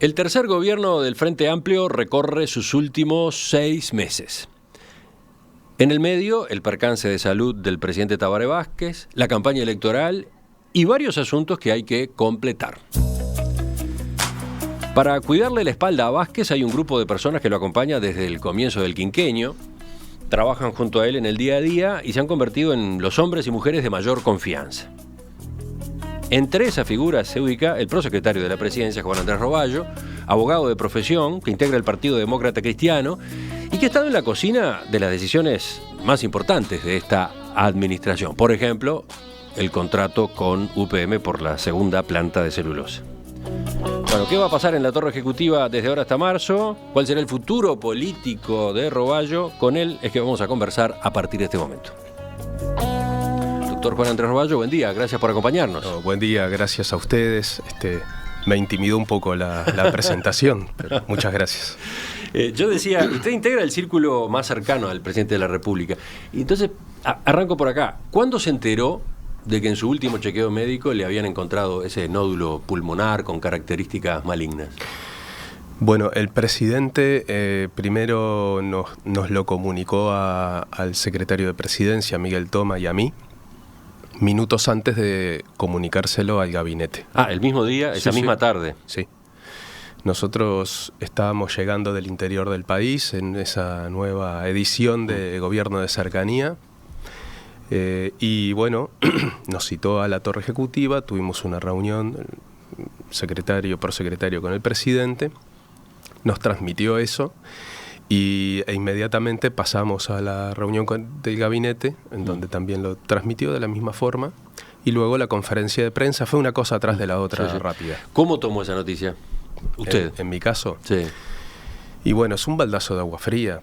El tercer gobierno del Frente Amplio recorre sus últimos 6 meses. En el medio, el percance de salud del presidente Tabaré Vázquez, la campaña electoral y varios asuntos que hay que completar. Para cuidarle la espalda a Vázquez hay un grupo de personas que lo acompaña desde el comienzo del quinquenio, trabajan junto a él en el día a día y se han convertido en los hombres y mujeres de mayor confianza. Entre esas figuras se ubica el prosecretario de la Presidencia, Juan Andrés Roballo, abogado de profesión que integra el Partido Demócrata Cristiano y que ha estado en la cocina de las decisiones más importantes de esta administración. Por ejemplo, el contrato con UPM por la segunda planta de celulosa. Bueno, ¿qué va a pasar en la torre ejecutiva desde ahora hasta marzo? ¿Cuál será el futuro político de Roballo? Con él es que vamos a conversar a partir de este momento. Doctor Juan Andrés Roballo, buen día, gracias por acompañarnos. Buen día, gracias a ustedes. Me intimidó un poco la presentación, pero muchas gracias. Yo decía, usted integra el círculo más cercano al presidente de la República. Y entonces, arranco por acá. ¿Cuándo se enteró de que en su último chequeo médico le habían encontrado ese nódulo pulmonar con características malignas? Bueno, el presidente primero nos lo comunicó al secretario de Presidencia, Miguel Toma, y a mí, minutos antes de comunicárselo al gabinete. El mismo día, esa misma tarde. Sí. Nosotros estábamos llegando del interior del país en esa nueva edición de Gobierno de Cercanía. Y bueno, nos citó a la torre ejecutiva, tuvimos una reunión, prosecretario con el presidente, nos transmitió eso e inmediatamente pasamos a la reunión del gabinete, en donde también lo transmitió de la misma forma, y luego la conferencia de prensa fue una cosa atrás de la otra, sí. Rápida. ¿Cómo tomó esa noticia usted? En mi caso. Sí. Y bueno, es un baldazo de agua fría.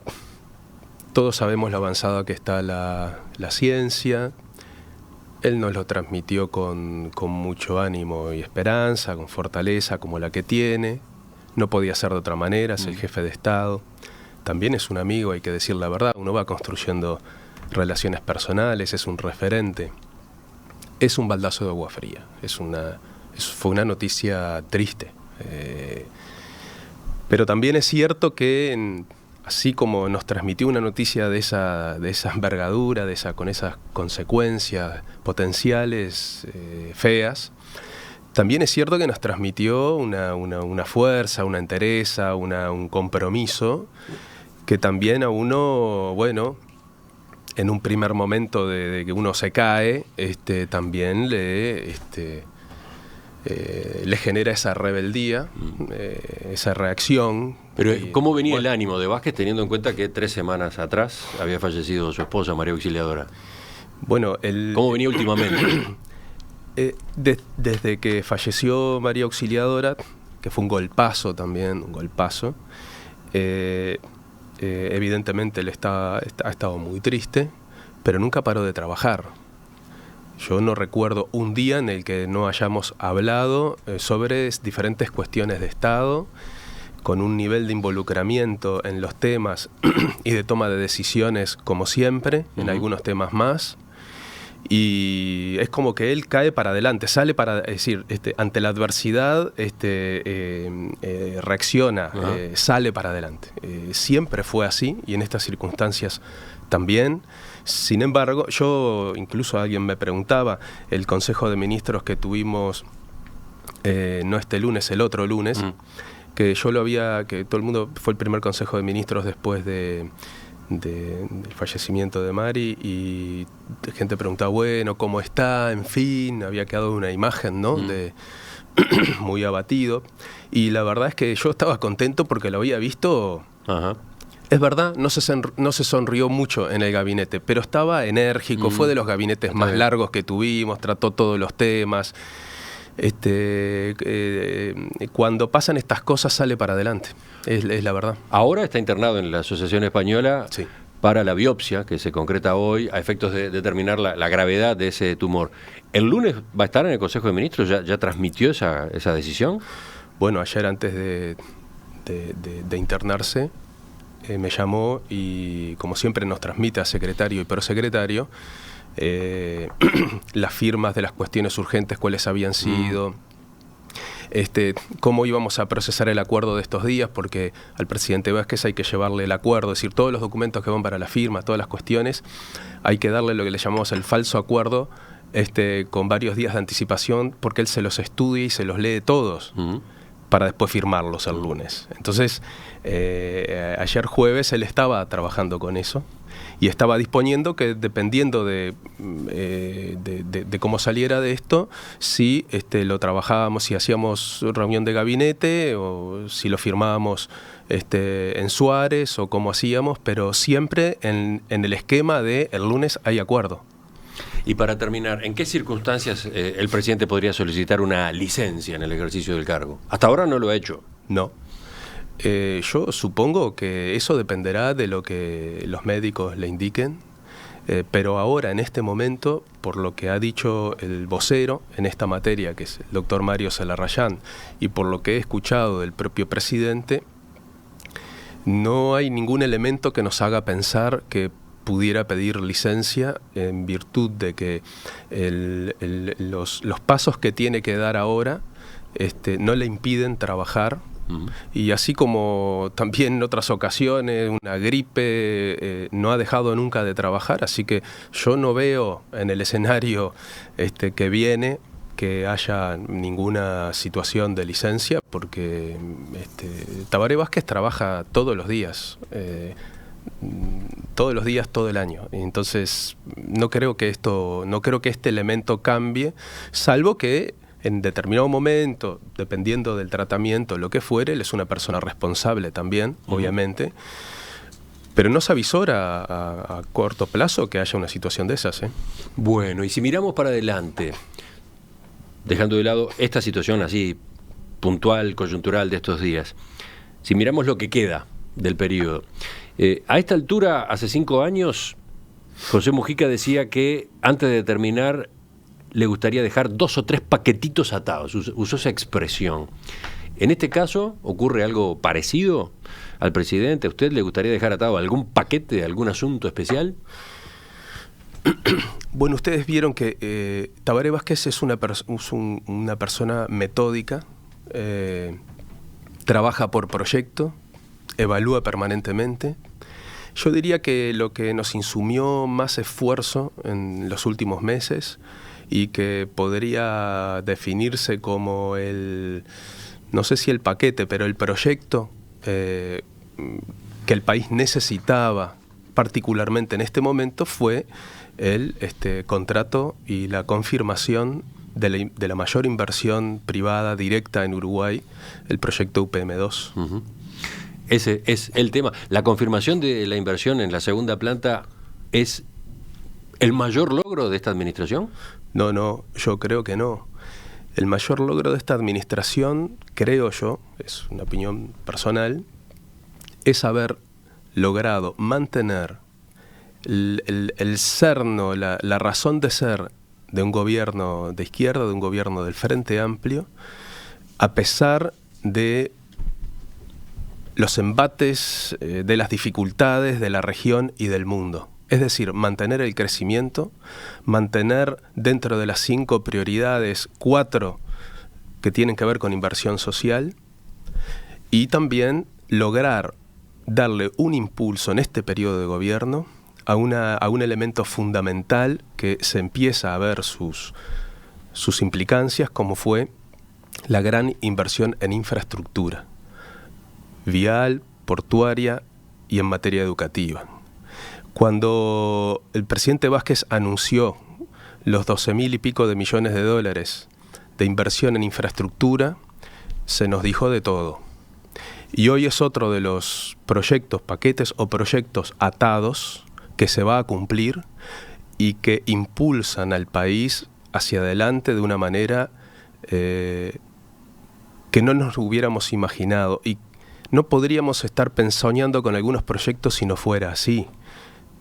Todos sabemos lo avanzada que está la ciencia. Él nos lo transmitió con mucho ánimo y esperanza, con fortaleza como la que tiene. No podía ser de otra manera, es el jefe de Estado. También es un amigo, hay que decir la verdad. Uno va construyendo relaciones personales, es un referente. Es un baldazo de agua fría. Fue una noticia triste. Pero también es cierto que así como nos transmitió una noticia de esa envergadura, con esas consecuencias potenciales feas, también es cierto que nos transmitió una fuerza, una entereza, un compromiso que también a uno, bueno, en un primer momento de que uno se cae, también le genera esa rebeldía, esa reacción. Pero ¿cómo venía el ánimo de Vázquez teniendo en cuenta que 3 semanas atrás había fallecido su esposa, María Auxiliadora? Bueno, ¿cómo venía últimamente? Desde que falleció María Auxiliadora, que fue un golpazo también, evidentemente él ha estado muy triste, pero nunca paró de trabajar. Yo no recuerdo un día en el que no hayamos hablado sobre diferentes cuestiones de Estado, con un nivel de involucramiento en los temas y de toma de decisiones como siempre, en algunos temas más. Y es como que él cae para adelante, es decir, ante la adversidad reacciona, sale para adelante. Siempre fue así y en estas circunstancias también. Sin embargo, incluso alguien me preguntaba, el Consejo de Ministros que tuvimos, no este lunes, el otro lunes, que que todo el mundo, fue el primer Consejo de Ministros después del fallecimiento de Mari, y gente preguntaba, bueno, ¿cómo está? En fin, había quedado una imagen, ¿no? Muy abatido. Y la verdad es que yo estaba contento porque lo había visto. Ajá. Es verdad, no se sonrió mucho en el gabinete, pero estaba enérgico, fue de los gabinetes más largos que tuvimos, trató todos los temas. Cuando pasan estas cosas sale para adelante, es la verdad. Ahora está internado en la Asociación Española, sí, para la biopsia que se concreta hoy a efectos de determinar la gravedad de ese tumor. ¿El lunes va a estar en el Consejo de Ministros? ¿Ya transmitió esa decisión? Bueno, ayer antes de internarse me llamó y como siempre nos transmite a secretario y prosecretario las firmas de las cuestiones urgentes, cuáles habían sido. cómo íbamos a procesar el acuerdo de estos días, porque al presidente Vázquez hay que llevarle el acuerdo, es decir, todos los documentos que van para la firma, todas las cuestiones, hay que darle lo que le llamamos el falso acuerdo, con varios días de anticipación, porque él se los estudia y se los lee todos. Para después firmarlos el lunes. Entonces, ayer jueves él estaba trabajando con eso y estaba disponiendo que, dependiendo de cómo saliera de esto, si lo trabajábamos, si hacíamos reunión de gabinete o si lo firmábamos en Suárez o cómo hacíamos, pero siempre en el esquema de el lunes hay acuerdo. Y para terminar, ¿en qué circunstancias el presidente podría solicitar una licencia en el ejercicio del cargo? Hasta ahora no lo ha hecho. No. Yo supongo que eso dependerá de lo que los médicos le indiquen, pero ahora, en este momento, por lo que ha dicho el vocero en esta materia, que es el doctor Mario Celarrayán, y por lo que he escuchado del propio presidente, no hay ningún elemento que nos haga pensar que pudiera pedir licencia en virtud de que los pasos que tiene que dar ahora no le impiden trabajar. Y así como también en otras ocasiones una gripe no ha dejado nunca de trabajar, así que yo no veo en el escenario que viene que haya ninguna situación de licencia, porque Tabaré Vázquez trabaja todos los días, todo el año. Entonces no creo que este elemento cambie, salvo que en determinado momento, dependiendo del tratamiento, lo que fuere, él es una persona responsable también, obviamente, pero no se avisora a corto plazo que haya una situación de esas. Bueno, y si miramos para adelante, dejando de lado esta situación así puntual, coyuntural de estos días, si miramos lo que queda del periodo, a esta altura, hace 5 años, José Mujica decía que antes de terminar le gustaría dejar 2 o 3 paquetitos atados, usó esa expresión. En este caso, ¿ocurre algo parecido al presidente? ¿A usted le gustaría dejar atado algún paquete de algún asunto especial? Bueno, ustedes vieron que Tabaré Vázquez es una persona metódica, trabaja por proyecto, evalúa permanentemente. Yo diría que lo que nos insumió más esfuerzo en los últimos meses y que podría definirse como no sé si el paquete, pero el proyecto que el país necesitaba particularmente en este momento fue el contrato y la confirmación de la mayor inversión privada directa en Uruguay, el proyecto UPM2. Uh-huh. Ese es el tema. ¿La confirmación de la inversión en la segunda planta es el mayor logro de esta administración? No, yo creo que no. El mayor logro de esta administración, creo yo, es una opinión personal, es haber logrado mantener el cerno, la razón de ser de un gobierno de izquierda, de un gobierno del Frente Amplio, a pesar de los embates, de las dificultades de la región y del mundo. Es decir, mantener el crecimiento, mantener dentro de las 5 prioridades 4 que tienen que ver con inversión social y también lograr darle un impulso en este periodo de gobierno a un elemento fundamental que se empieza a ver sus implicancias, como fue la gran inversión en infraestructura vial, portuaria y en materia educativa. Cuando el presidente Vázquez anunció los 12.000 y pico de millones de dólares de inversión en infraestructura, se nos dijo de todo. Y hoy es otro de los proyectos, paquetes o proyectos atados que se va a cumplir y que impulsan al país hacia adelante de una manera que no nos hubiéramos imaginado. Y no podríamos estar soñando con algunos proyectos si no fuera así,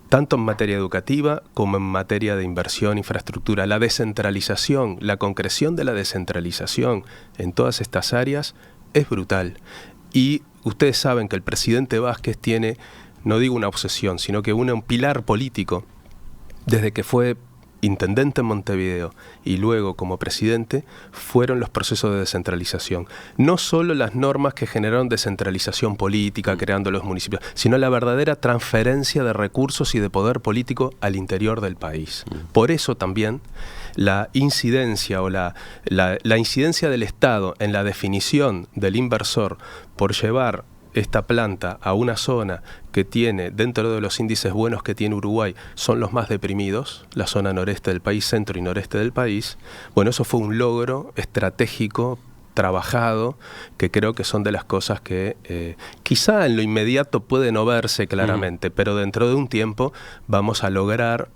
tanto en materia educativa como en materia de inversión, infraestructura. La descentralización, la concreción de la descentralización en todas estas áreas es brutal. Y ustedes saben que el presidente Vázquez tiene, no digo una obsesión, sino que un pilar político, desde que fue intendente en Montevideo y luego como presidente, fueron los procesos de descentralización. No solo las normas que generaron descentralización política, creando los municipios, sino la verdadera transferencia de recursos y de poder político al interior del país. Por eso también la incidencia o la incidencia del Estado en la definición del inversor por llevar esta planta a una zona que tiene, dentro de los índices buenos que tiene Uruguay, son los más deprimidos, la zona noreste del país, centro y noreste del país. Bueno, eso fue un logro estratégico, trabajado, que creo que son de las cosas que quizá en lo inmediato puede no verse claramente, pero dentro de un tiempo vamos a lograr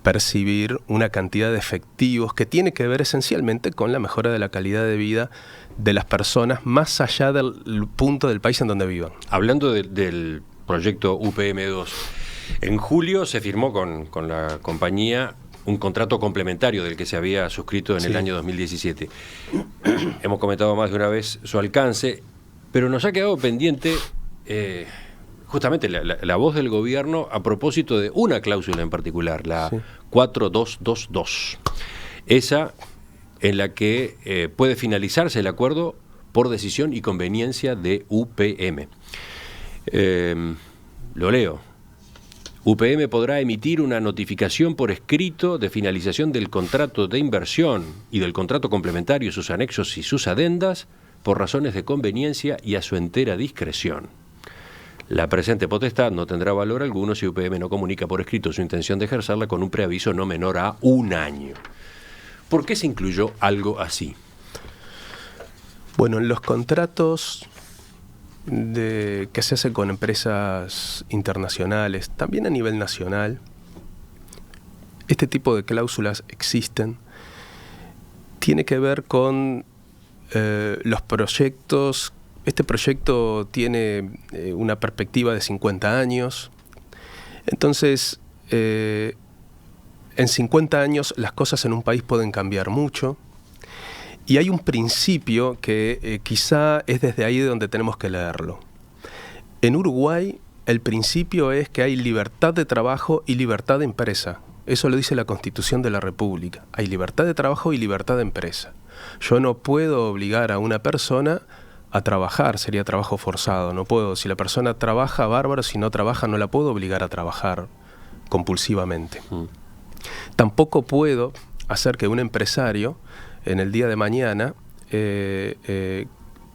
percibir una cantidad de efectivos que tiene que ver esencialmente con la mejora de la calidad de vida de las personas más allá del punto del país en donde vivan. Hablando del proyecto UPM2, en julio se firmó con la compañía un contrato complementario del que se había suscrito en el año 2017. Hemos comentado más de una vez su alcance, pero nos ha quedado pendiente justamente la voz del gobierno a propósito de una cláusula en particular, la 4222. Esa en la que puede finalizarse el acuerdo por decisión y conveniencia de UPM. Lo leo. UPM podrá emitir una notificación por escrito de finalización del contrato de inversión y del contrato complementario, sus anexos y sus adendas, por razones de conveniencia y a su entera discreción. La presente potestad no tendrá valor alguno si UPM no comunica por escrito su intención de ejercerla con un preaviso no menor a 1 año. ¿Por qué se incluyó algo así? Bueno, en los contratos que se hacen con empresas internacionales, también a nivel nacional, este tipo de cláusulas existen. Tiene que ver con los proyectos. Este proyecto tiene una perspectiva de 50 años. Entonces, en 50 años las cosas en un país pueden cambiar mucho. Y hay un principio que quizá es desde ahí de donde tenemos que leerlo. En Uruguay, el principio es que hay libertad de trabajo y libertad de empresa. Eso lo dice la Constitución de la República. Hay libertad de trabajo y libertad de empresa. Yo no puedo obligar a una persona a trabajar, sería trabajo forzado. No puedo, si la persona trabaja, bárbaro, si no trabaja, no la puedo obligar a trabajar compulsivamente. Tampoco puedo hacer que un empresario en el día de mañana,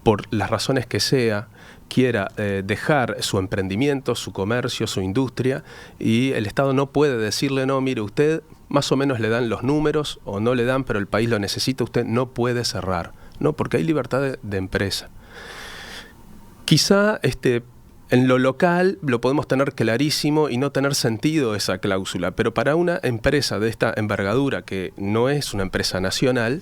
por las razones que sea, quiera dejar su emprendimiento, su comercio, su industria, y el Estado no puede decirle, no, mire, usted más o menos le dan los números o no le dan, pero el país lo necesita, usted no puede cerrar. No, porque hay libertad de empresa. Quizá en lo local lo podemos tener clarísimo y no tener sentido esa cláusula, pero para una empresa de esta envergadura, que no es una empresa nacional,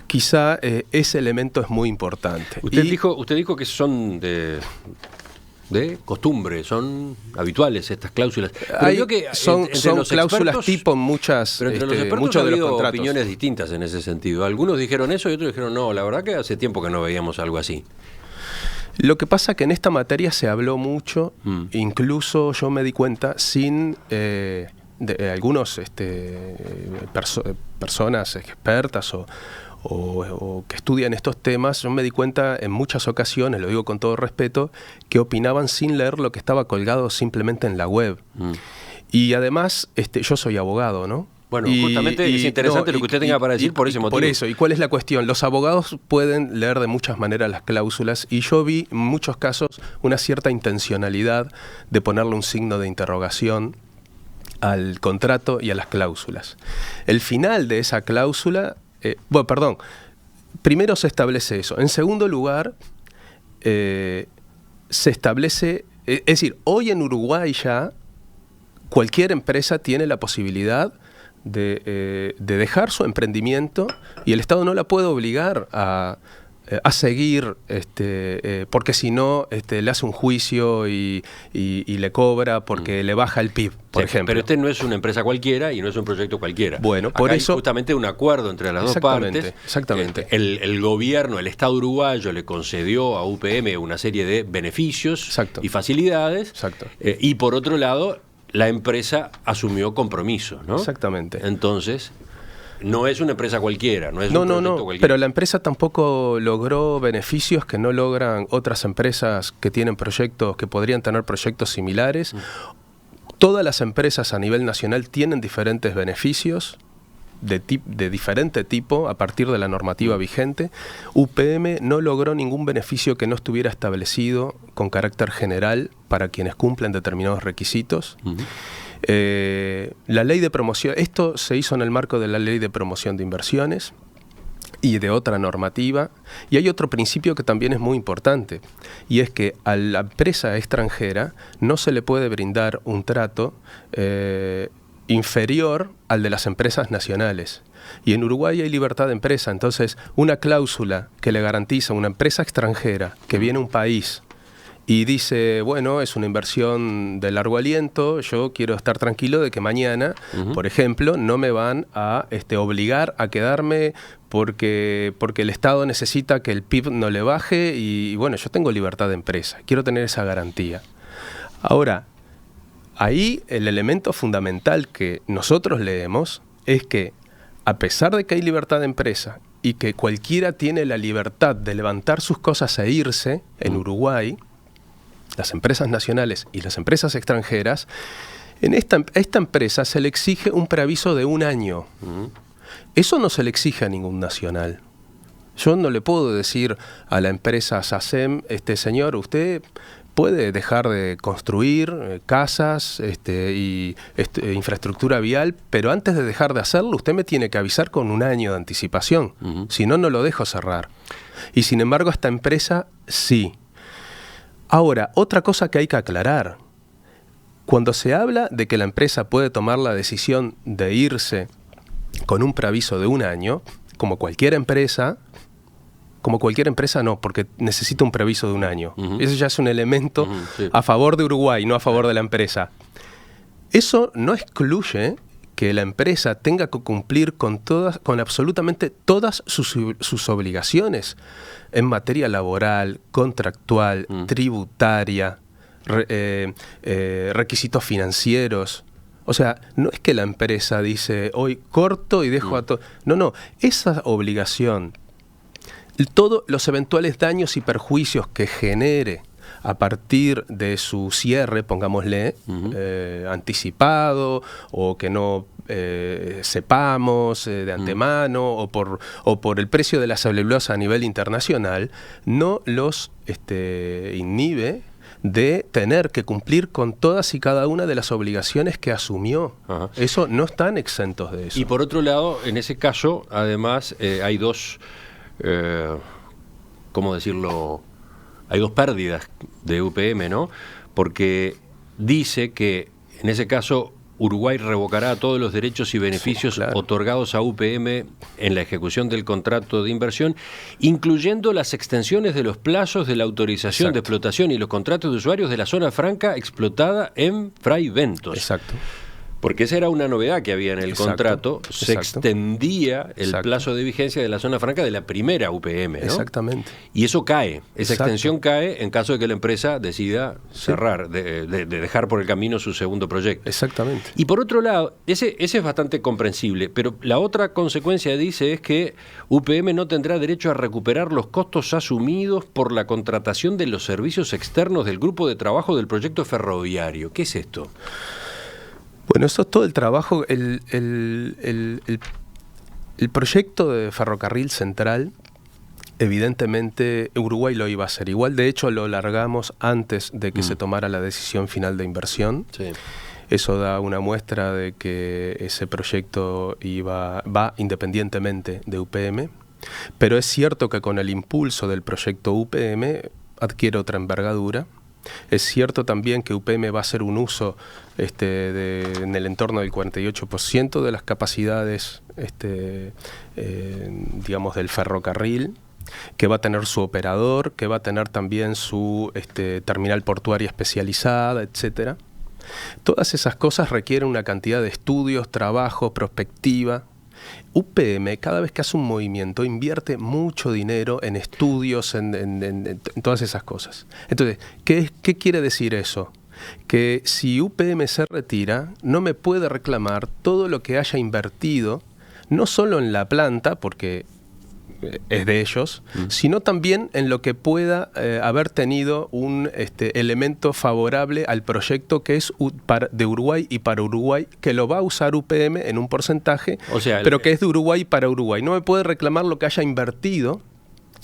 quizá ese elemento es muy importante. Usted dijo que son de costumbre, son habituales estas cláusulas. Pero son cláusulas tipo muchas, pero entre los expertos muchos ha de los habido contratos. opiniones distintas en ese sentido. Algunos dijeron eso y otros dijeron no, la verdad que hace tiempo que no veíamos algo así. Lo que pasa que en esta materia se habló mucho, incluso yo me di cuenta sin de algunos personas expertas o que estudian estos temas, yo me di cuenta en muchas ocasiones, lo digo con todo respeto, que opinaban sin leer lo que estaba colgado simplemente en la web. Y además, yo soy abogado, ¿no? Bueno, justamente es interesante lo que usted tenga para decir por ese motivo. Por eso, ¿y cuál es la cuestión? Los abogados pueden leer de muchas maneras las cláusulas y yo vi en muchos casos una cierta intencionalidad de ponerle un signo de interrogación al contrato y a las cláusulas. El final de esa cláusula, primero se establece eso. En segundo lugar, se establece, es decir, hoy en Uruguay ya cualquier empresa tiene la posibilidad de dejar su emprendimiento y el Estado no la puede obligar a seguir, porque si no le hace un juicio y le cobra porque le baja el PIB, por ejemplo. Pero no es una empresa cualquiera y no es un proyecto cualquiera. Bueno, acá por eso hay justamente un acuerdo entre las dos partes. Exactamente. El gobierno, el Estado uruguayo le concedió a UPM una serie de beneficios y facilidades. Exacto. Y por otro lado, la empresa asumió compromisos, ¿no? Exactamente. Entonces, no es una empresa cualquiera, no es No, un no, proyecto no, cualquiera. pero la empresa tampoco logró beneficios que no logran otras empresas que tienen proyectos, que podrían tener proyectos similares. Todas las empresas a nivel nacional tienen diferentes beneficios de diferente tipo a partir de la normativa vigente. UPM no logró ningún beneficio que no estuviera establecido con carácter general para quienes cumplen determinados requisitos. La ley de promoción, esto se hizo en el marco de la ley de promoción de inversiones y de otra normativa, y hay otro principio que también es muy importante, y es que a la empresa extranjera no se le puede brindar un trato inferior al de las empresas nacionales. Y en Uruguay hay libertad de empresa, entonces una cláusula que le garantiza a una empresa extranjera que viene a un país y dice, bueno, es una inversión de largo aliento, yo quiero estar tranquilo de que mañana, por ejemplo, no me van a obligar a quedarme porque el Estado necesita que el PIB no le baje y bueno, yo tengo libertad de empresa, quiero tener esa garantía. Ahora, ahí el elemento fundamental que nosotros leemos es que a pesar de que hay libertad de empresa y que cualquiera tiene la libertad de levantar sus cosas e irse en Uruguay, las empresas nacionales y las empresas extranjeras, a esta empresa se le exige un preaviso de 1 año. Eso no se le exige a ningún nacional. Yo no le puedo decir a la empresa SACEM, señor, usted puede dejar de construir casas y infraestructura vial, pero antes de dejar de hacerlo, usted me tiene que avisar con 1 año de anticipación. Si no, no lo dejo cerrar. Y sin embargo, esta empresa sí. Ahora, otra cosa que hay que aclarar, cuando se habla de que la empresa puede tomar la decisión de irse con un preaviso de 1 año, como cualquier empresa no, porque necesita un preaviso de 1 año. Eso ya es un elemento a favor de Uruguay, no a favor de la empresa. Eso no excluye que la empresa tenga que cumplir con absolutamente todas sus obligaciones en materia laboral, contractual, tributaria, requisitos financieros. O sea, no es que la empresa dice, hoy corto y dejo a todo. No, esa obligación, todos los eventuales daños y perjuicios que genere a partir de su cierre, pongámosle, anticipado o que no sepamos de antemano o por el precio de la celulosa a nivel internacional, no los inhibe de tener que cumplir con todas y cada una de las obligaciones que asumió. Eso no están exentos de eso. Y por otro lado, en ese caso, además, hay dos, ¿cómo decirlo? Hay 2 pérdidas de UPM, ¿no? Porque dice que en ese caso Uruguay revocará todos los derechos y beneficios otorgados a UPM en la ejecución del contrato de inversión, incluyendo las extensiones de los plazos de la autorización de explotación y los contratos de usuarios de la zona franca explotada en Fray Ventos. Exacto. Porque esa era una novedad que había en el contrato, se extendía el plazo de vigencia de la zona franca de la primera UPM, ¿no? Exactamente. Y eso cae, esa extensión cae en caso de que la empresa decida cerrar, de dejar por el camino su segundo proyecto. Exactamente. Y por otro lado, ese es bastante comprensible, pero la otra consecuencia dice es que UPM no tendrá derecho a recuperar los costos asumidos por la contratación de los servicios externos del grupo de trabajo del proyecto ferroviario. ¿Qué es esto? Bueno, eso es todo el trabajo. El proyecto de Ferrocarril Central, evidentemente, Uruguay lo iba a hacer igual. De hecho, lo largamos antes de que se tomara la decisión final de inversión. Sí. Eso da una muestra de que ese proyecto va independientemente de UPM. Pero es cierto que con el impulso del proyecto UPM adquiere otra envergadura. Es cierto también que UPM va a hacer un uso en el entorno del 48% de las capacidades digamos del ferrocarril, que va a tener su operador, que va a tener también su terminal portuaria especializada, etcétera. Todas esas cosas requieren una cantidad de estudios, trabajo, prospectiva. UPM, cada vez que hace un movimiento, invierte mucho dinero en estudios, en todas esas cosas. Entonces, ¿qué quiere decir eso? que si UPM se retira, no me puede reclamar todo lo que haya invertido, no solo en la planta, porque es de ellos, sino también en lo que pueda haber tenido un elemento favorable al proyecto que es de Uruguay y para Uruguay, que lo va a usar UPM en un porcentaje, pero que es de Uruguay para Uruguay. No me puede reclamar lo que haya invertido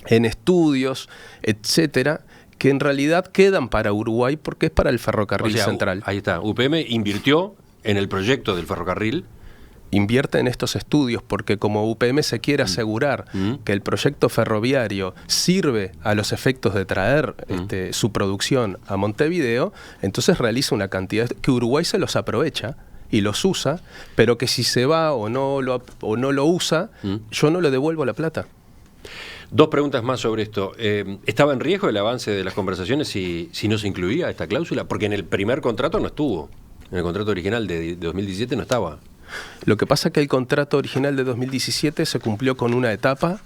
en estudios, etcétera, que en realidad quedan para Uruguay porque es para el ferrocarril central. Ahí está, UPM invirtió en el proyecto del ferrocarril. Invierte en estos estudios porque como UPM se quiere asegurar que el proyecto ferroviario sirve a los efectos de traer su producción a Montevideo, entonces realiza una cantidad que Uruguay se los aprovecha y los usa, pero que si se va o no lo usa, yo no le devuelvo la plata. Dos preguntas más sobre esto. ¿Estaba en riesgo el avance de las conversaciones si no se incluía esta cláusula? Porque en el primer contrato no estuvo. En el contrato original de 2017 no estaba. Lo que pasa es que el contrato original de 2017 se cumplió con una etapa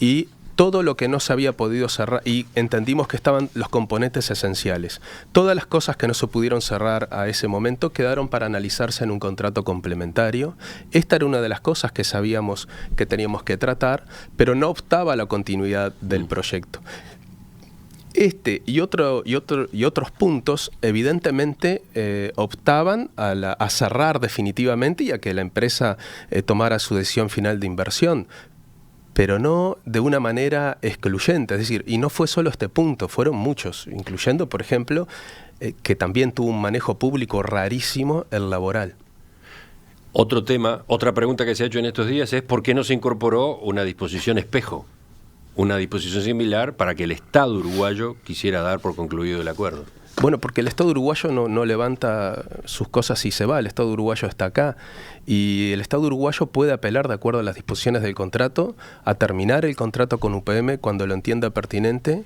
y todo lo que no se había podido cerrar, y entendimos que estaban los componentes esenciales. Todas las cosas que no se pudieron cerrar a ese momento quedaron para analizarse en un contrato complementario. Esta era una de las cosas que sabíamos que teníamos que tratar, pero no optaba a la continuidad del proyecto. Y otros puntos evidentemente optaban a cerrar definitivamente y a que la empresa tomara su decisión final de inversión, pero no de una manera excluyente. Es decir, y no fue solo este punto, fueron muchos, incluyendo, por ejemplo, que también tuvo un manejo público rarísimo, el laboral. Otro tema, otra pregunta que se ha hecho en estos días es ¿por qué no se incorporó una disposición espejo? Una disposición similar para que el Estado uruguayo quisiera dar por concluido el acuerdo. Bueno, porque el Estado uruguayo no levanta sus cosas y se va, el Estado uruguayo está acá y el Estado uruguayo puede apelar de acuerdo a las disposiciones del contrato a terminar el contrato con UPM cuando lo entienda pertinente.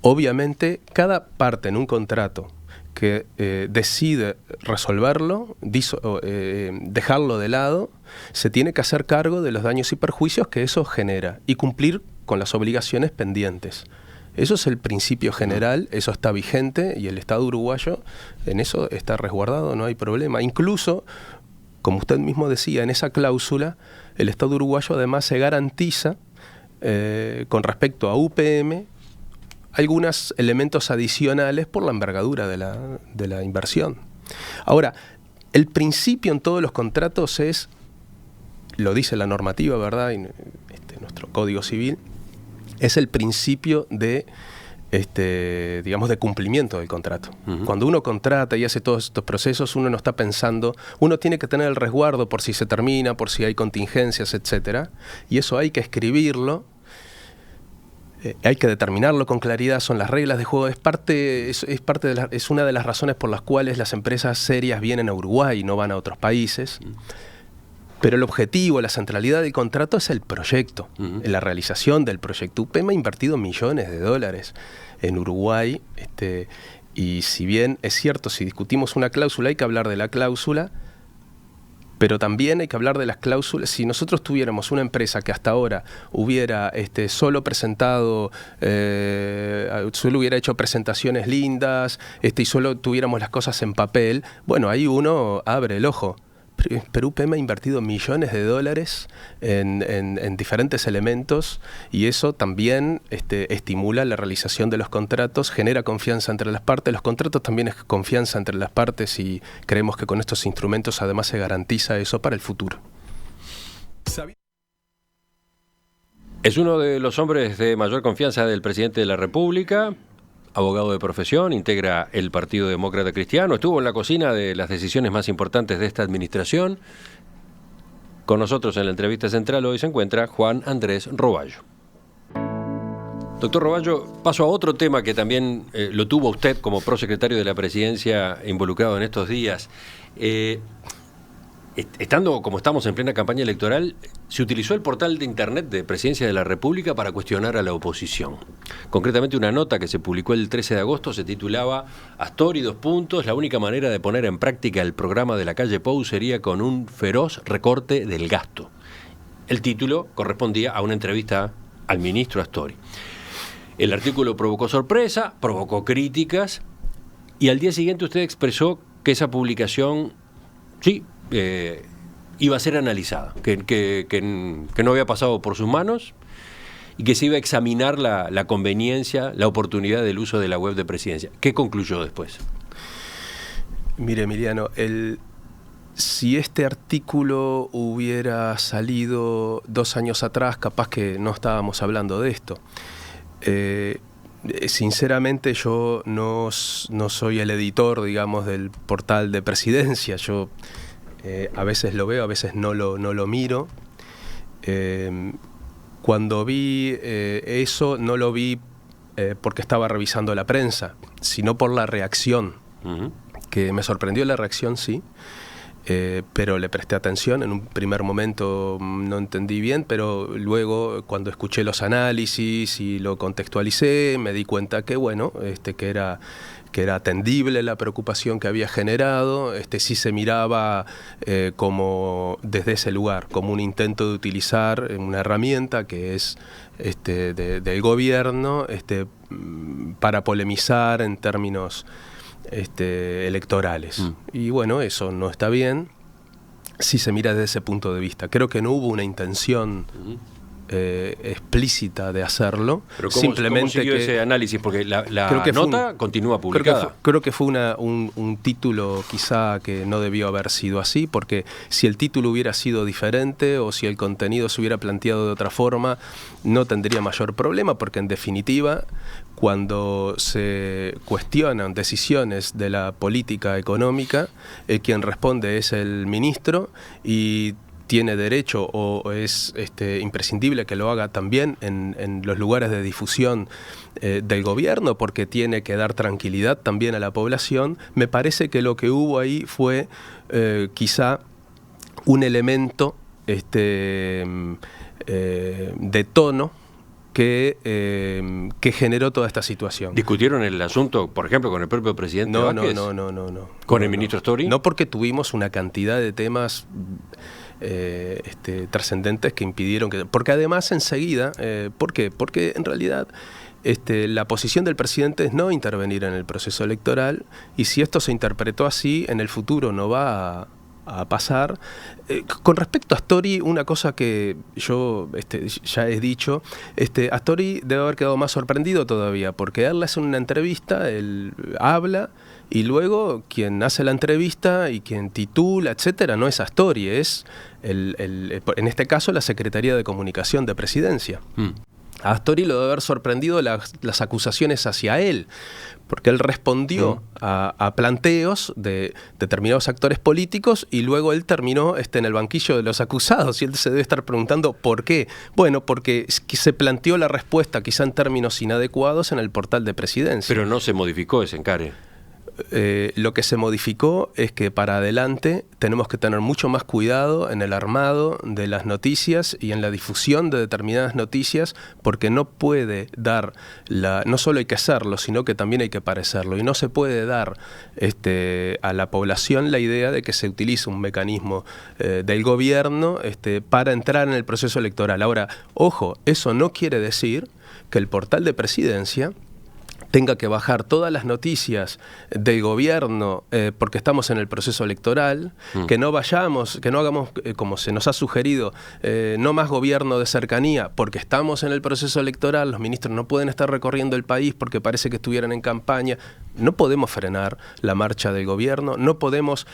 Obviamente, cada parte en un contrato que decide resolverlo, dejarlo de lado, se tiene que hacer cargo de los daños y perjuicios que eso genera y cumplir con las obligaciones pendientes. Eso es el principio general, eso está vigente y el Estado uruguayo en eso está resguardado, no hay problema. Incluso, como usted mismo decía, en esa cláusula, el Estado uruguayo además se garantiza con respecto a UPM algunos elementos adicionales por la envergadura de la inversión. Ahora, el principio en todos los contratos es, lo dice la normativa, ¿verdad? Y, nuestro Código Civil, es el principio de, digamos, de cumplimiento del contrato. Cuando uno contrata y hace todos estos procesos, uno no está pensando, uno tiene que tener el resguardo por si se termina, por si hay contingencias, etcétera, y eso hay que escribirlo, hay que determinarlo con claridad, son las reglas de juego, es una de las razones por las cuales las empresas serias vienen a Uruguay y no van a otros países. Pero el objetivo, la centralidad del contrato es el proyecto, la realización del proyecto. UPM ha invertido millones de dólares en Uruguay, y si bien es cierto, si discutimos una cláusula hay que hablar de la cláusula, pero también hay que hablar de las cláusulas. Si nosotros tuviéramos una empresa que hasta ahora hubiera solo presentado, solo hubiera hecho presentaciones lindas, y solo tuviéramos las cosas en papel, bueno, ahí uno abre el ojo. Pero UPM ha invertido millones de dólares en diferentes elementos y eso también estimula la realización de los contratos, genera confianza entre las partes. Los contratos también es confianza entre las partes y creemos que con estos instrumentos además se garantiza eso para el futuro. Es uno de los hombres de mayor confianza del presidente de la República. Abogado de profesión, integra el Partido Demócrata Cristiano, estuvo en la cocina de las decisiones más importantes de esta administración. Con nosotros en la entrevista central hoy se encuentra Juan Andrés Roballo. Doctor Roballo, paso a otro tema que también lo tuvo usted como prosecretario de la Presidencia involucrado en estos días. Estando como estamos en plena campaña electoral, se utilizó el portal de internet de Presidencia de la República para cuestionar a la oposición. Concretamente una nota que se publicó el 13 de agosto se titulaba Astori, : la única manera de poner en práctica el programa de la calle Pou sería con un feroz recorte del gasto. El título correspondía a una entrevista al ministro Astori. El artículo provocó sorpresa, provocó críticas Y al día siguiente usted expresó que esa publicación, sí, iba a ser analizada, que no había pasado por sus manos y que se iba a examinar la conveniencia, la oportunidad del uso de la web de Presidencia. ¿Qué concluyó después? Mire, Emiliano, si este artículo hubiera salido 2 años atrás, capaz que no estábamos hablando de esto. Sinceramente yo no soy el editor, digamos, del portal de Presidencia. Yo a veces lo veo, a veces no lo miro. Cuando vi eso, no lo vi porque estaba revisando la prensa, sino por la reacción, que me sorprendió la reacción, sí. Pero le presté atención. En un primer momento no entendí bien, pero luego cuando escuché los análisis y lo contextualicé, me di cuenta que bueno, que era atendible la preocupación que había generado. Sí se miraba como desde ese lugar, como un intento de utilizar una herramienta que es del gobierno para polemizar en términos electorales. Y bueno, eso no está bien si se mira desde ese punto de vista. Creo que no hubo una intención explícita de hacerlo. Pero ¿cómo, simplemente cómo siguió ese análisis? Porque la nota continúa publicada. Creo que fue un título quizá que no debió haber sido así, porque si el título hubiera sido diferente o si el contenido se hubiera planteado de otra forma, no tendría mayor problema, porque en definitiva, cuando se cuestionan decisiones de la política económica, quien responde es el ministro y tiene derecho o es imprescindible que lo haga también en los lugares de difusión del gobierno, porque tiene que dar tranquilidad también a la población. Me parece que lo que hubo ahí fue quizá un elemento de tono que generó toda esta situación. ¿Discutieron el asunto, por ejemplo, con el propio presidente Vázquez? No. ¿Con el ministro Story? No, porque tuvimos una cantidad de temas trascendentes que impidieron que... Porque además enseguida, ¿por qué? Porque en realidad la posición del presidente es no intervenir en el proceso electoral, y si esto se interpretó así, en el futuro no va a pasar. Con respecto a Astori, una cosa que yo ya he dicho, Astori debe haber quedado más sorprendido todavía, porque él le hace una entrevista, él habla, y luego quien hace la entrevista y quien titula, etcétera, no es Astori, es en este caso la Secretaría de Comunicación de Presidencia. A Astori lo debe haber sorprendido las acusaciones hacia él, porque él respondió a planteos de determinados actores políticos y luego él terminó en el banquillo de los acusados, y él se debe estar preguntando ¿por qué? Bueno, porque se planteó la respuesta quizá en términos inadecuados en el portal de Presidencia. Pero no se modificó ese encare. Lo que se modificó es que para adelante tenemos que tener mucho más cuidado en el armado de las noticias y en la difusión de determinadas noticias, porque no puede dar no solo hay que hacerlo, sino que también hay que parecerlo, y no se puede dar a la población la idea de que se utiliza un mecanismo del gobierno para entrar en el proceso electoral. Ahora, ojo, eso no quiere decir que el portal de Presidencia tenga que bajar todas las noticias del gobierno porque estamos en el proceso electoral, que no hagamos, como se nos ha sugerido, no más gobierno de cercanía porque estamos en el proceso electoral, los ministros no pueden estar recorriendo el país porque parece que estuvieran en campaña. No podemos frenar la marcha del gobierno, no podemos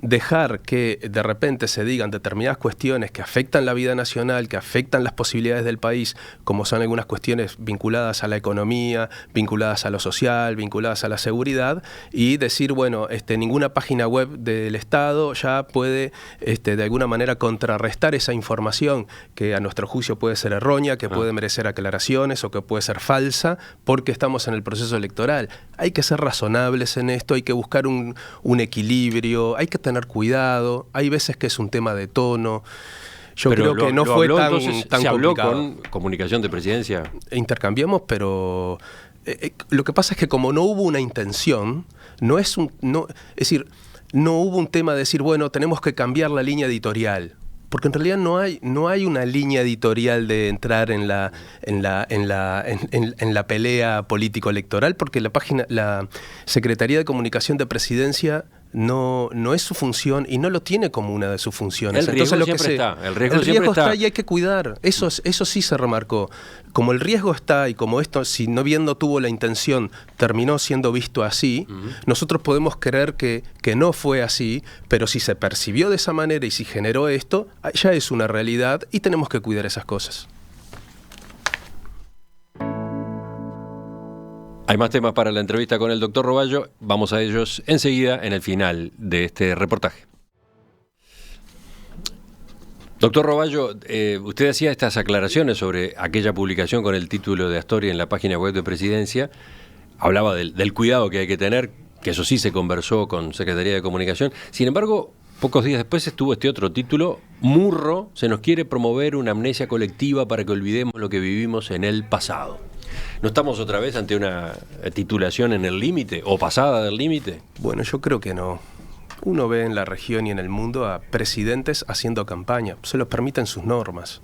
dejar que de repente se digan determinadas cuestiones que afectan la vida nacional, que afectan las posibilidades del país, como son algunas cuestiones vinculadas a la economía, vinculadas a lo social, vinculadas a la seguridad, y decir, bueno, ninguna página web del Estado ya puede de alguna manera contrarrestar esa información que a nuestro juicio puede ser errónea, que puede merecer aclaraciones o que puede ser falsa, porque estamos en el proceso electoral. Hay que ser razonables en esto, hay que buscar un equilibrio, hay que tener cuidado, hay veces que es un tema de tono. Yo creo que no fue tan complicado. ¿Se habló con Comunicación de Presidencia? Intercambiamos, pero lo que pasa es que como no hubo una intención, no hubo un tema de decir, bueno, tenemos que cambiar la línea editorial, porque en realidad no hay una línea editorial de entrar en la pelea político-electoral, porque la Secretaría de Comunicación de Presidencia no es su función y no lo tiene como una de sus funciones. El riesgo siempre está y hay que cuidar. Eso sí se remarcó. Como el riesgo está y como esto, si no bien no tuvo la intención, terminó siendo visto así, nosotros podemos creer que no fue así, pero si se percibió de esa manera y si generó esto, ya es una realidad y tenemos que cuidar esas cosas. Hay más temas para la entrevista con el doctor Roballo. Vamos a ellos enseguida en el final de este reportaje. Doctor Roballo, usted hacía estas aclaraciones sobre aquella publicación con el título de Astori en la página web de Presidencia. Hablaba del cuidado que hay que tener, que eso sí se conversó con Secretaría de Comunicación. Sin embargo, pocos días después estuvo este otro título: Murro, se nos quiere promover una amnesia colectiva para que olvidemos lo que vivimos en el pasado. ¿No estamos otra vez ante una titulación en el límite o pasada del límite? Bueno, yo creo que no. Uno ve en la región y en el mundo a presidentes haciendo campaña, se los permiten sus normas.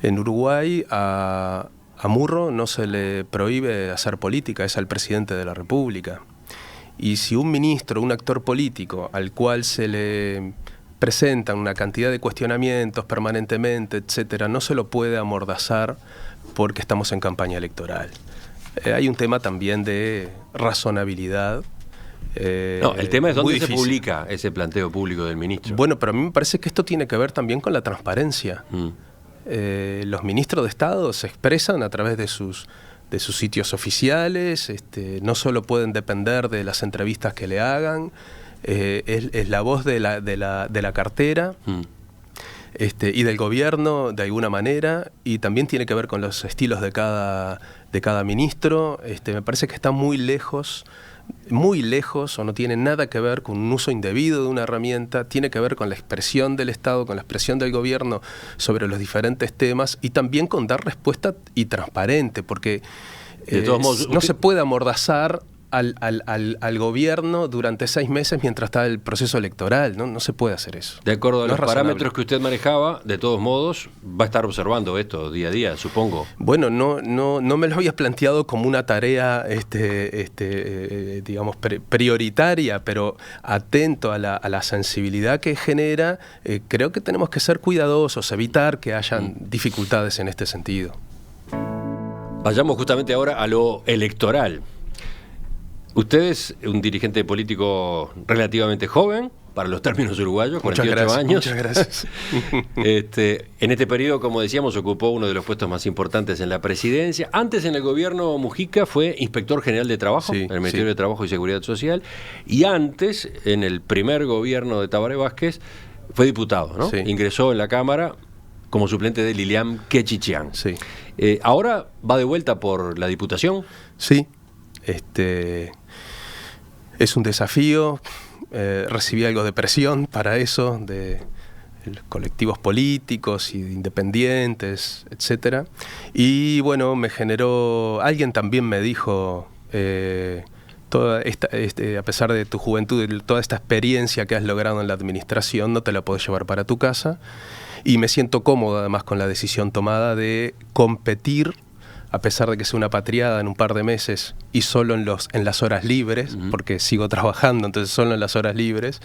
En Uruguay a Murro no se le prohíbe hacer política, es al presidente de la República. Y si un ministro, un actor político al cual se le presentan una cantidad de cuestionamientos permanentemente, etcétera, no se lo puede amordazar porque estamos en campaña electoral. Hay un tema también de razonabilidad. No, el tema es dónde se publica ese planteo público del ministro. Bueno, pero a mí me parece que esto tiene que ver también con la transparencia. Los ministros de Estado se expresan a través de sus sitios oficiales, no solo pueden depender de las entrevistas que le hagan, es la voz de la cartera. Y del gobierno de alguna manera, y también tiene que ver con los estilos de cada ministro. Me parece que está muy lejos, o no tiene nada que ver con un uso indebido de una herramienta, tiene que ver con la expresión del Estado, con la expresión del gobierno sobre los diferentes temas, y también con dar respuesta y transparente, porque de todos modos, no se puede amordazar al gobierno durante 6 meses mientras está el proceso electoral. No se puede hacer eso. De acuerdo a los parámetros que usted manejaba, de todos modos, va a estar observando esto día a día, supongo. Bueno, no me lo había planteado como una tarea digamos, prioritaria, pero atento a la sensibilidad que genera, creo que tenemos que ser cuidadosos, evitar que hayan dificultades en este sentido. Vayamos justamente ahora a lo electoral. Usted es un dirigente político relativamente joven, para los términos uruguayos, 48 años. Muchas gracias. En este periodo, como decíamos, ocupó uno de los puestos más importantes en la presidencia. Antes, en el gobierno Mujica, fue inspector general de Trabajo, en el Ministerio de Trabajo y Seguridad Social. Y antes, en el primer gobierno de Tabaré Vázquez, fue diputado, ¿no? Sí. Ingresó en la Cámara como suplente de Lilian Quechichian. Sí. ¿Ahora va de vuelta por la diputación? Sí. Es un desafío, recibí algo de presión para eso, de colectivos políticos y independientes, etcétera. Y bueno, me generó, alguien también me dijo, a pesar de tu juventud, toda esta experiencia que has logrado en la administración, no te la podés llevar para tu casa. Y me siento cómodo además con la decisión tomada de competir, a pesar de que sea una patriada en un par de meses y solo en las horas libres, porque sigo trabajando, entonces solo en las horas libres,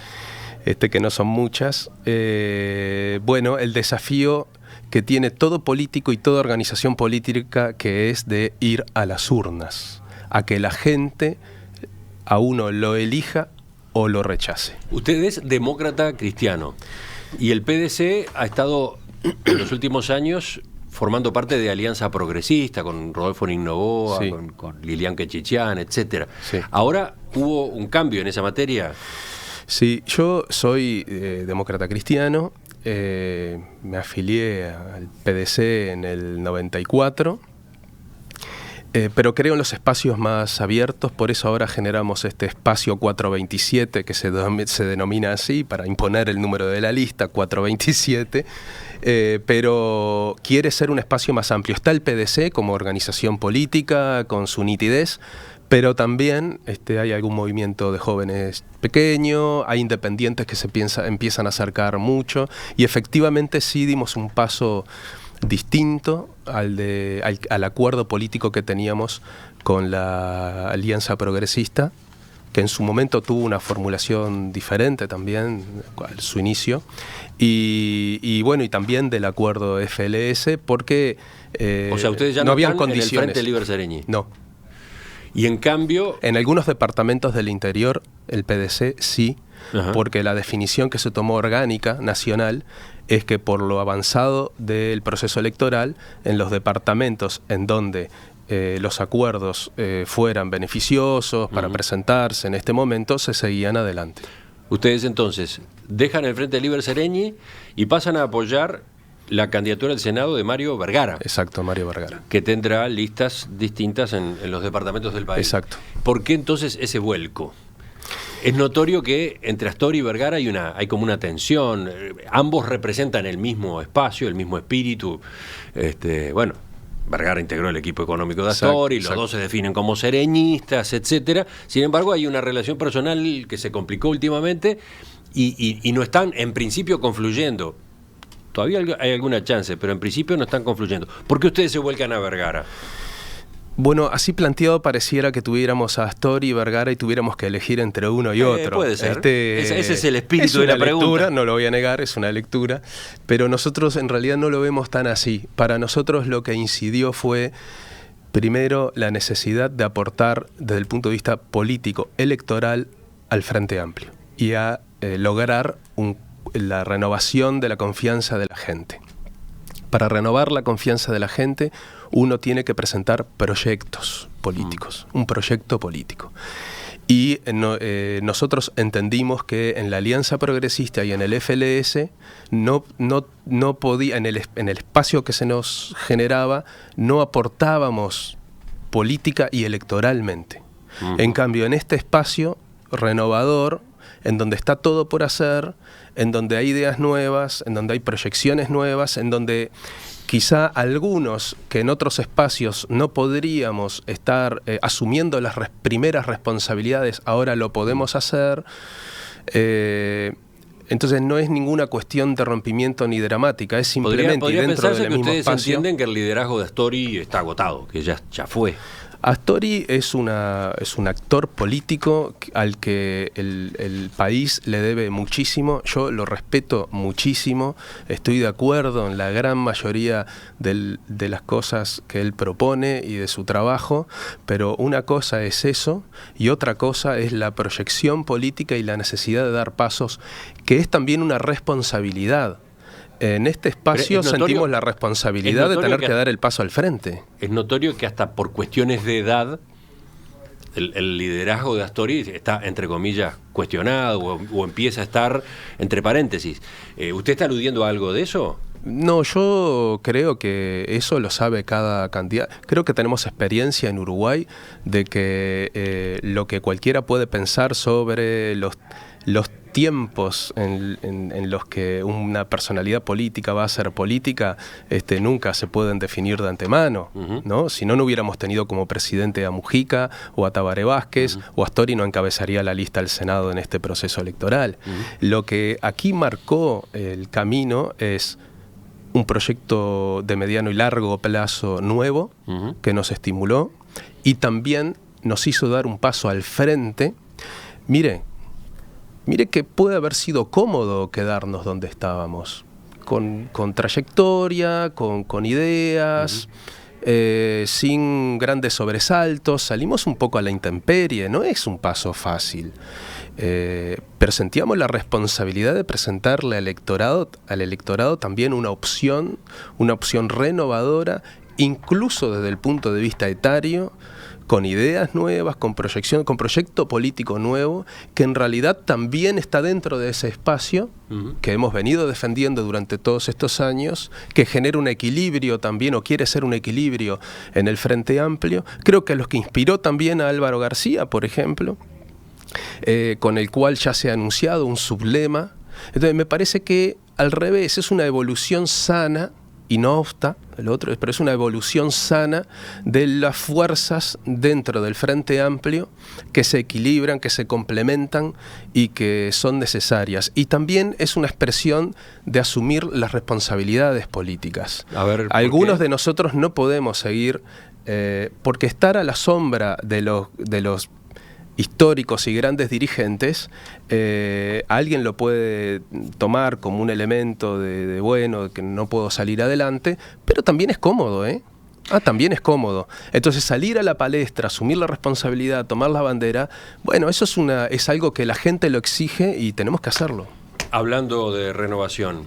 que no son muchas. Bueno, el desafío que tiene todo político y toda organización política, que es de ir a las urnas, a que la gente a uno lo elija o lo rechace. Usted es demócrata cristiano y el PDC ha estado en los últimos años formando parte de Alianza Progresista, con Rodolfo Nignoboa, sí, con Lilian Quechichian, etcétera. Sí. Ahora hubo un cambio en esa materia. Sí, yo soy demócrata cristiano, me afilié al PDC en el 94, pero creo en los espacios más abiertos, por eso ahora generamos este espacio 427, que se denomina así, para imponer el número de la lista, 427, pero quiere ser un espacio más amplio. Está el PDC como organización política, con su nitidez, Pero también hay algún movimiento de jóvenes pequeño, hay independientes que empiezan a acercar mucho, y efectivamente sí dimos un paso distinto al acuerdo político que teníamos con la Alianza Progresista, que en su momento tuvo una formulación diferente también a su inicio, y bueno, y también del acuerdo FLS, porque o sea, ustedes ya no habían están condiciones. en el Frente Liber Sereñi. No. Y en cambio... En algunos departamentos del interior, el PDC sí, Ajá. porque la definición que se tomó orgánica, nacional, es que por lo avanzado del proceso electoral, en los departamentos en donde los acuerdos fueran beneficiosos para presentarse en este momento, se seguían adelante. Ustedes entonces dejan el Frente Liber Sereñi y pasan a apoyar la candidatura al Senado de Mario Vergara. Exacto, Mario Vergara. Que tendrá listas distintas en los departamentos del país. Exacto. ¿Por qué entonces ese vuelco? Es notorio que entre Astori y Vergara hay como una tensión. Ambos representan el mismo espacio, el mismo espíritu. Bueno, Vergara integró el equipo económico de Astori, los dos se definen como sereñistas, etcétera. Sin embargo, hay una relación personal que se complicó últimamente y no están en principio confluyendo. Todavía hay alguna chance, pero en principio no están confluyendo. ¿Por qué ustedes se vuelcan a Vergara? Bueno, así planteado pareciera que tuviéramos a Astori y Vergara y tuviéramos que elegir entre uno y otro. Puede ser. Ese es el espíritu de la pregunta. Lectura, no lo voy a negar, es una lectura, pero nosotros en realidad no lo vemos tan así. Para nosotros lo que incidió fue, primero, la necesidad de aportar desde el punto de vista político, electoral, al Frente Amplio y a lograr la renovación de la confianza de la gente. Para renovar la confianza de la gente, uno tiene que presentar proyectos políticos, un proyecto político. Y nosotros entendimos que en la Alianza Progresista y en el FLS no podía, en el espacio que se nos generaba, no aportábamos política y electoralmente. En cambio, en este espacio renovador, en donde está todo por hacer, en donde hay ideas nuevas, en donde hay proyecciones nuevas, en donde quizá algunos que en otros espacios no podríamos estar asumiendo las primeras responsabilidades, ahora lo podemos hacer. Entonces no es ninguna cuestión de rompimiento ni dramática, es simplemente podría dentro del pensarse que mismo ustedes espacio. entienden que el liderazgo de Astori está agotado, que ya fue. Astori es un actor político al que el país le debe muchísimo. Yo lo respeto muchísimo, estoy de acuerdo en la gran mayoría de las cosas que él propone y de su trabajo, pero una cosa es eso y otra cosa es la proyección política y la necesidad de dar pasos, que es también una responsabilidad. En este espacio sentimos la responsabilidad de tener que dar el paso al frente. Es notorio que hasta por cuestiones de edad el liderazgo de Astori está, entre comillas, cuestionado o empieza a estar entre paréntesis. ¿Usted está aludiendo a algo de eso? No, yo creo que eso lo sabe cada candidato. Creo que tenemos experiencia en Uruguay de que lo que cualquiera puede pensar sobre los tiempos en los que una personalidad política va a hacer política nunca se pueden definir de antemano, ¿no? Si no, no hubiéramos tenido como presidente a Mujica o a Tabaré Vázquez, o Astori no encabezaría la lista al Senado en este proceso electoral. Lo que aquí marcó el camino es un proyecto de mediano y largo plazo nuevo que nos estimuló y también nos hizo dar un paso al frente. Mire que puede haber sido cómodo quedarnos donde estábamos, con trayectoria, con ideas, sin grandes sobresaltos. Salimos un poco a la intemperie, no es un paso fácil. Pero sentíamos la responsabilidad de presentarle al electorado también una opción renovadora, incluso desde el punto de vista etario, con ideas nuevas, con proyección, con proyecto político nuevo, que en realidad también está dentro de ese espacio que hemos venido defendiendo durante todos estos años, que genera un equilibrio también, o quiere ser un equilibrio en el Frente Amplio. Creo que los que inspiró también a Álvaro García, por ejemplo, con el cual ya se ha anunciado un sublema. Entonces me parece que al revés, es una evolución sana y no obsta, pero es una evolución sana de las fuerzas dentro del Frente Amplio que se equilibran, que se complementan y que son necesarias. Y también es una expresión de asumir las responsabilidades políticas. A ver, algunos de nosotros no podemos seguir, porque estar a la sombra de los históricos y grandes dirigentes, alguien lo puede tomar como un elemento de bueno, que no puedo salir adelante, pero también es cómodo, también es cómodo. Entonces salir a la palestra, asumir la responsabilidad, tomar la bandera, bueno, eso es algo que la gente lo exige y tenemos que hacerlo. Hablando de renovación,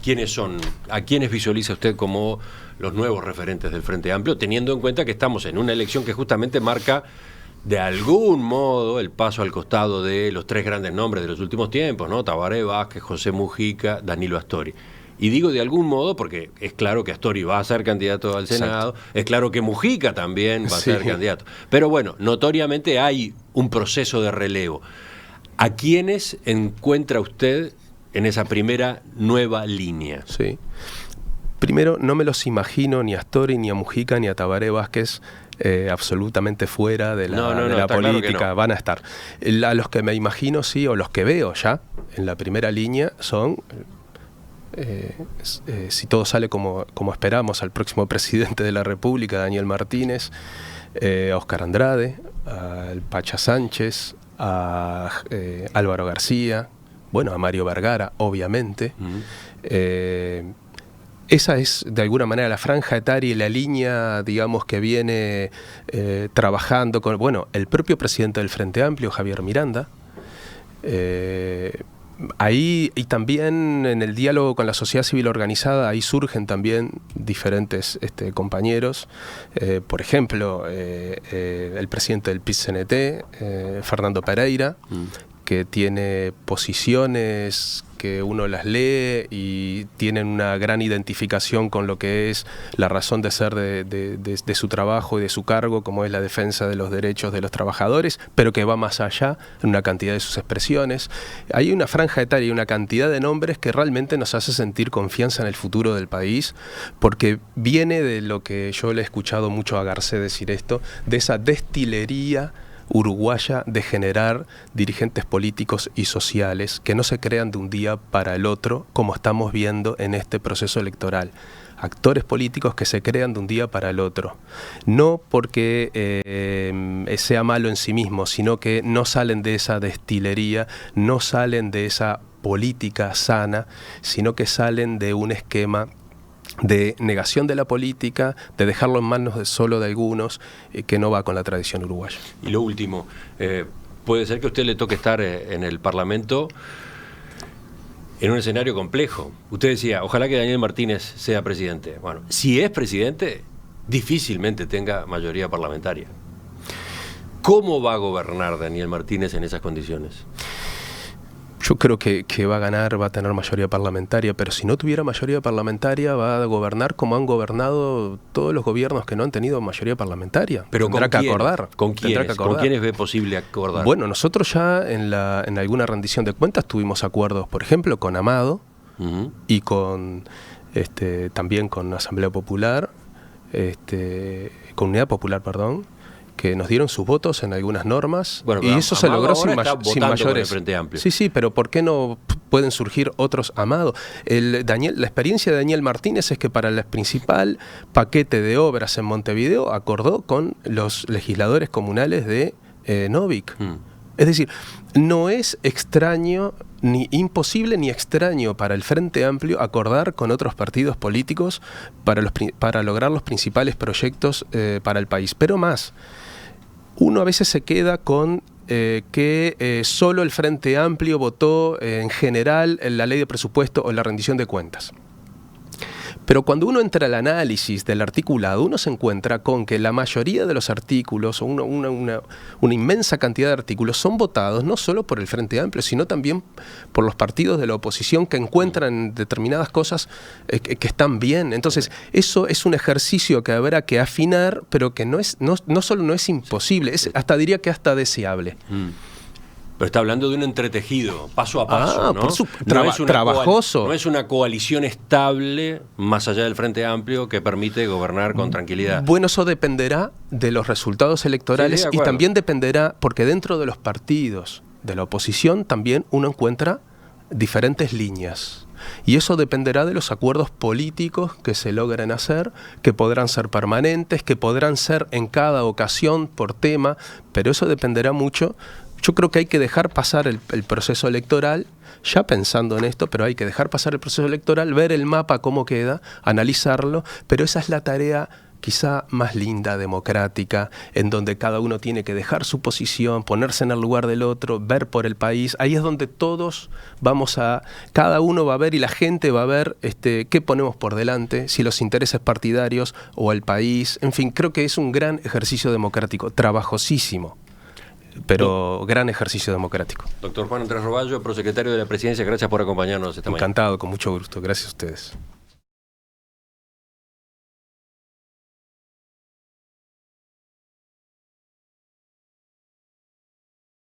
¿quiénes son? ¿A quiénes visualiza usted como los nuevos referentes del Frente Amplio, teniendo en cuenta que estamos en una elección que justamente marca de algún modo el paso al costado de los tres grandes nombres de los últimos tiempos, ¿no? Tabaré Vázquez, José Mujica, Danilo Astori? Y digo de algún modo porque es claro que Astori va a ser candidato al Senado, exacto, es claro que Mujica también va a ser candidato. Pero bueno, notoriamente hay un proceso de relevo. ¿A quiénes encuentra usted en esa primera nueva línea? Sí. Primero, no me los imagino ni a Astori, ni a Mujica, ni a Tabaré Vázquez absolutamente fuera de la política, claro, no van a estar. A los que me imagino, sí, o los que veo ya en la primera línea son, si todo sale como esperamos, al próximo presidente de la República, Daniel Martínez, a Óscar Andrade, al Pacha Sánchez, a Álvaro García, bueno, a Mario Vergara, obviamente. Esa es, de alguna manera, la franja etaria y la línea, digamos, que viene trabajando con, bueno, el propio presidente del Frente Amplio, Javier Miranda. Ahí, y también en el diálogo con la sociedad civil organizada, ahí surgen también diferentes compañeros. Por ejemplo, el presidente del PIT-CNT, Fernando Pereira, que tiene posiciones que uno las lee y tienen una gran identificación con lo que es la razón de ser de su trabajo y de su cargo, como es la defensa de los derechos de los trabajadores, pero que va más allá en una cantidad de sus expresiones. Hay una franja etaria y una cantidad de nombres que realmente nos hace sentir confianza en el futuro del país, porque viene de lo que yo le he escuchado mucho a Garcés decir esto, de esa destilería uruguaya de generar dirigentes políticos y sociales que no se crean de un día para el otro, como estamos viendo en este proceso electoral. Actores políticos que se crean de un día para el otro. No porque sea malo en sí mismo, sino que no salen de esa destilería, no salen de esa política sana, sino que salen de un esquema de negación de la política, de dejarlo en manos solo de algunos, que no va con la tradición uruguaya. Y lo último, puede ser que a usted le toque estar en el Parlamento en un escenario complejo. Usted decía, ojalá que Daniel Martínez sea presidente. Bueno, si es presidente, difícilmente tenga mayoría parlamentaria. ¿Cómo va a gobernar Daniel Martínez en esas condiciones? Yo creo que va a ganar, va a tener mayoría parlamentaria, pero si no tuviera mayoría parlamentaria va a gobernar como han gobernado todos los gobiernos que no han tenido mayoría parlamentaria. Pero tendrá que acordar. ¿Con quiénes ve posible acordar? Bueno, nosotros ya en alguna rendición de cuentas tuvimos acuerdos, por ejemplo, con Amado y con también con Asamblea Popular, con Unidad Popular, perdón, que nos dieron sus votos en algunas normas, bueno, y eso se logró sin mayores. Frente Amplio. Sí, pero ¿por qué no pueden surgir otros Amados? La experiencia de Daniel Martínez es que para el principal paquete de obras en Montevideo acordó con los legisladores comunales de Novik. Es decir, no es extraño, ni imposible ni extraño para el Frente Amplio acordar con otros partidos políticos para lograr los principales proyectos para el país. Pero más, uno a veces se queda con que solo el Frente Amplio votó en general en la ley de presupuesto o en la rendición de cuentas. Pero cuando uno entra al análisis del articulado, uno se encuentra con que la mayoría de los artículos, o una inmensa cantidad de artículos, son votados no solo por el Frente Amplio, sino también por los partidos de la oposición que encuentran determinadas cosas que están bien. Entonces, eso es un ejercicio que habrá que afinar, pero que no solo no es imposible, hasta diría que hasta deseable. Pero está hablando de un entretejido, paso a paso, ¿no? Trabajoso. No es una coalición estable, más allá del Frente Amplio, que permite gobernar con tranquilidad. Bueno, eso dependerá de los resultados electorales, Sí, de y acuerdo. también dependerá, porque dentro de los partidos de la oposición también uno encuentra diferentes líneas. Y eso dependerá de los acuerdos políticos que se logren hacer, que podrán ser permanentes, que podrán ser en cada ocasión por tema, pero eso dependerá mucho. Yo creo que hay que dejar pasar el proceso electoral, ya pensando en esto, pero hay que dejar pasar el proceso electoral, ver el mapa cómo queda, analizarlo, pero esa es la tarea quizá más linda, democrática, en donde cada uno tiene que dejar su posición, ponerse en el lugar del otro, ver por el país. Ahí es donde todos cada uno va a ver y la gente va a ver qué ponemos por delante, si los intereses partidarios o el país. En fin, creo que es un gran ejercicio democrático, trabajosísimo, pero gran ejercicio democrático. Doctor Juan Andrés Roballo, prosecretario de la Presidencia, gracias por acompañarnos esta mañana. Encantado, con mucho gusto. Gracias a ustedes.